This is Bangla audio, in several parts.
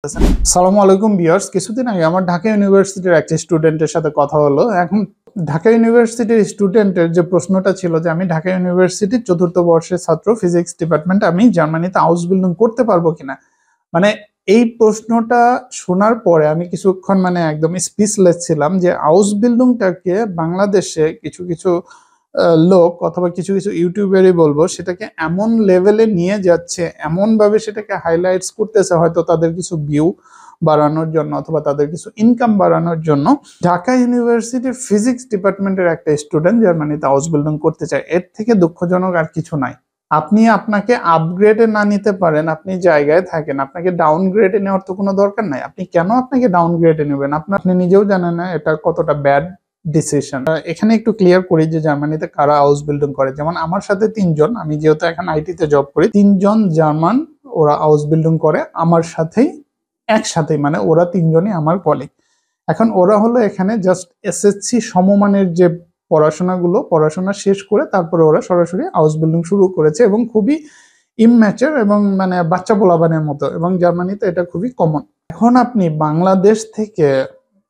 আসসালামু আলাইকুম ভিউয়ার্স। কিছুদিন আগে আমার ঢাকা ইউনিভার্সিটির একটা স্টুডেন্টের সাথে কথা হলো। এখন ঢাকা ইউনিভার্সিটির স্টুডেন্টের যে প্রশ্নটা ছিল যে আমি ঢাকা ইউনিভার্সিটির চতুর্থ বর্ষের ছাত্র, ফিজিক্স ডিপার্টমেন্ট, আমি জার্মানিতে হাউস বিল্ডিং করতে পারবো কিনা। মানে এই প্রশ্নটা শোনার পরে আমি কিছুক্ষণ একদম স্পিচলেস ছিলাম যে হাউস বিল্ডিংটাকে বাংলাদেশে কিছু কিছু লোক অথবা কিছু কিছু ইউটিউবারই বলবো সেটাকে এমন লেভেলে নিয়ে যাচ্ছে, এমন ভাবে সেটাকে হাইলাইটস করতেছে, হয়তো তাদের কিছু ভিউ বাড়ানোর জন্য অথবা তাদের কিছু ইনকাম বাড়ানোর জন্য। ঢাকা ইউনিভার্সিটির ফিজিক্স ডিপার্টমেন্টের একটা স্টুডেন্ট জার্মানিতে হাউস বিল্ডিং করতে চায়, এর থেকে দুঃখজনক আর কিছু নাই। আপনি আপনাকে আপগ্রেডে না নিতে পারেন, আপনি জায়গায় থাকেন, আপনাকে ডাউনগ্রেডে নেওয়ার তো কোনো দরকার নাই। আপনি কেন আপনাকে ডাউনগ্রেডে নেবেন? আপনি নিজেও জানেন না এটা কতটা ব্যাড ডিসিশন। এখানে একটু ক্লিয়ার করি যে জার্মানিতে কারা হাউস বিল্ডিং করে। যেমন আমার সাথে তিনজন, আমি যেহেতু এখন আইটিতে জব করি, তিনজন জার্মান ওরা হাউস বিল্ডিং করে আমার সাথেই একসাথেই, মানে ওরা তিনজনই আমার কলিগ। এখন ওরা হলো এখানে জাস্ট এসএসসি সমমানের যে পড়াশোনা শেষ করে তারপরে ওরা সরাসরি হাউস বিল্ডিং শুরু করেছে এবং খুবই ইমম্যাচার এবং বাচ্চা পোলাপানের মতো, এবং জার্মানিতে এটা খুবই কমন। এখন আপনি বাংলাদেশ থেকে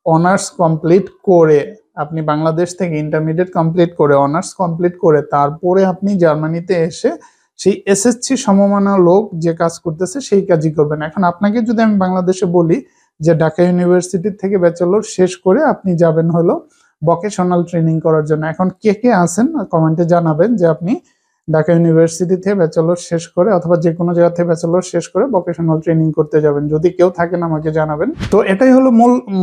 অনার্স কমপ্লিট করে, আপনি বাংলাদেশ থেকে ইন্টারমিডিয়েট কমপ্লিট করে অনার্স কমপ্লিট করে তারপরে আপনি জার্মানিতে এসে সেই এসএসসি সমমানা লোক যে কাজ করতেছে সেই কাজই করবেন। এখন আপনাকে যদি আমি বাংলাদেশে বলি যে ঢাকা ইউনিভার্সিটি থেকে ব্যাচেলর শেষ করে আপনি যাবেন হলো ভোকেশনাল ট্রেনিং করার জন্য, এখন কে কে আছেন কমেন্টে জানাবেন যে আপনি ঢাকা ইউনিভার্সিটি থেকে ব্যাচেলর শেষ করে অথবা যে কোনো জায়গা থেকে ব্যাচেলর শেষ করে ভোকেশনাল ট্রেনিং করতে যাবেন। যদি কেউ থাকেন আমাকে জানাবেন। তো এটাই হলো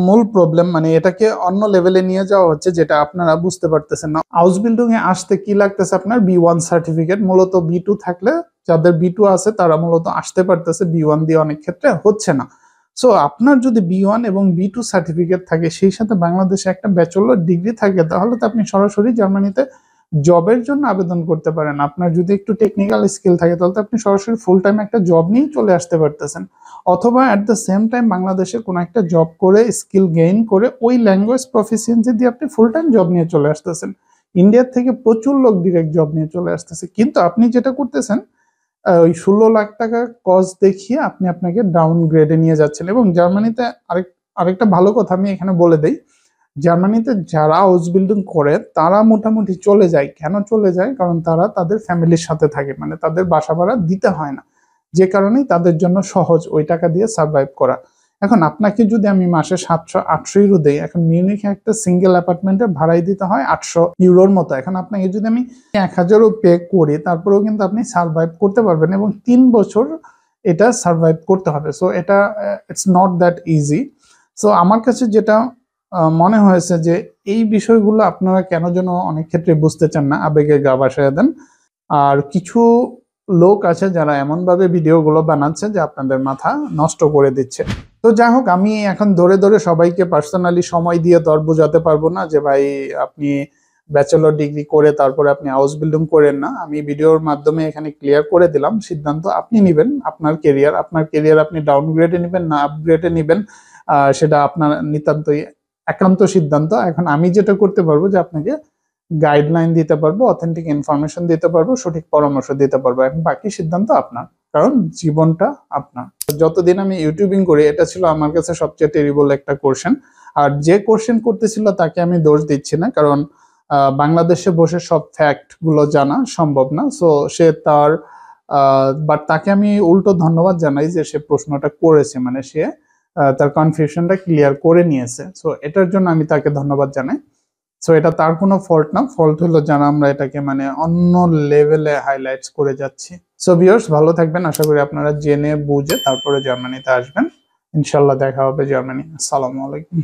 মূল প্রবলেম, এটাকে অন্য লেভেলে নিয়ে যাওয়া হচ্ছে যেটা আপনারা বুঝতে পারতেছেন না। হাউস বিল্ডিং এ আসতে কি লাগতেছে? আপনার B1 সার্টিফিকেট। মূলত B2 থাকলে, যাদের B2 আছে তারা মূলত আসতে পারতেছে, B1 দিয়ে অনেক ক্ষেত্রে হচ্ছে না। সো আপনার যদি B1 এবং B2 সার্টিফিকেট থাকে, সেই সাথে বাংলাদেশে একটা ব্যাচেলর ডিগ্রি থাকে, তাহলে তো আপনি সরাসরি জার্মানিতে জবের জন্য আবেদন করতে পারেন। আপনার যদি একটু টেকনিক্যাল স্কিল থাকে তাহলে তো আপনি সরাসরি ফুল টাইম একটা জব নিয়ে চলে আসতে পারতেছেন, অথবা অ্যাট দ্য সেম টাইম বাংলাদেশে কোনো একটা জব করে স্কিল গেইন করে ওই ল্যাঙ্গুয়েজ প্রফিসিয়েন্সি দিয়ে আপনি ফুল টাইম জব নিয়ে চলে আসতেছেন। ইন্ডিয়ার থেকে প্রচুর লোক ডিরেক্ট জব নিয়ে চলে আসতেছে, কিন্তু আপনি যেটা করতেছেন ওই 16 লাখ টাকা কস্ট দেখিয়ে আপনি আপনাকে ডাউন গ্রেডে নিয়ে যাচ্ছেন। এবং জার্মানিতে আরেকটা ভালো কথা আমি এখানে বলে দেই, জার্মানিতে যারা হাউস বিল্ডিং করে তারা মোটামুটি চলে যায়। কেন চলে যায়? কারণ তারা তাদের ফ্যামিলির সাথে থাকে, তাদের বাসা ভাড়া দিতে হয় না, যে কারণেই তাদের জন্য সহজ ওই টাকা দিয়ে সার্ভাইভ করা। এখন আপনাকে যদি আমি মাসে 700-800 ইউরো দেই, এখন মিউনিখে একটা সিঙ্গেল অ্যাপার্টমেন্টে ভাড়াই দিতে হয় 800 ইউরোর মতো। এখন আপনাকে যদি আমি 1000ও পে করি তারপরেও কিন্তু আপনি সার্ভাইভ করতে পারবেন, এবং 3 বছর এটা সার্ভাইভ করতে হবে। সো এটা it's not that easy. So আমার কাছে যেটা মনে হয়েছে যে এই বিষয়গুলো আপনারা কেন যেন অনেক ক্ষেত্রে বুঝতে চান না, আবেগে গা ভাসায় দেন। আর কিছু লোক আছে যারা এমন ভাবে ভিডিওগুলো বানাচ্ছে যে আপনাদের মাথা নষ্ট করে দিচ্ছে। তো যাই হোক, আমি এখন ধরে ধরে সবাইকে পার্সোনালি সময় দিয়ে তো আর বোঝাতে পারবো না যে ভাই আপনি ব্যাচেলর ডিগ্রি করে তারপরে আপনি হাউস বিল্ডিং করেন না। আমি ভিডিওর মাধ্যমে এখানে ক্লিয়ার করে দিলাম, সিদ্ধান্ত আপনি নেবেন। আপনার কেরিয়ার আপনি ডাউনগ্রেডে নেবেন না আপগ্রেডে নেবেন, সেটা আপনার নিতান্তই একান্ত সিদ্ধান্ত। এখন আমি যেটা করতে পারবো যে আপনাকে গাইডলাইন দিতে পারবো, অথেন্টিক ইনফরমেশন দিতে পারবো, সঠিক পরামর্শ দিতে পারবো। এখন বাকি সিদ্ধান্ত আপনার, কারণ জীবনটা আপনার। যতদিন আমি ইউটিউবিং করি এটা ছিল আমার কাছে সবচেয়ে টেরিবল একটা কোশ্চেন। আর যে কোশ্চেন করতেছিল তাকে আমি দোষ দিচ্ছি না, কারণ বাংলাদেশে বসে সব ফ্যাক্ট গুলো জানা সম্ভব না। সো সে তার বাট তাকে আমি উল্টো ধন্যবাদ জানাই যে সে প্রশ্নটা করেছে, সে তার কনফিউশনটা ক্লিয়ার করে নিয়েছে। সো এটার জন্য আমি তাকে ধন্যবাদ জানাই। সো এটা তার কোনো ফল্ট না, ফল্ট হলো যারা আমরা এটাকে অন্য লেভেলে হাইলাইটস করে যাচ্ছি। সো ভিউয়ার্স, ভালো থাকবেন। আশা করি আপনারা জেনে বুঝে তারপরে জার্মানিতে আসবেন। ইনশাল্লাহ দেখা হবে জার্মানি। আসসালামু আলাইকুম।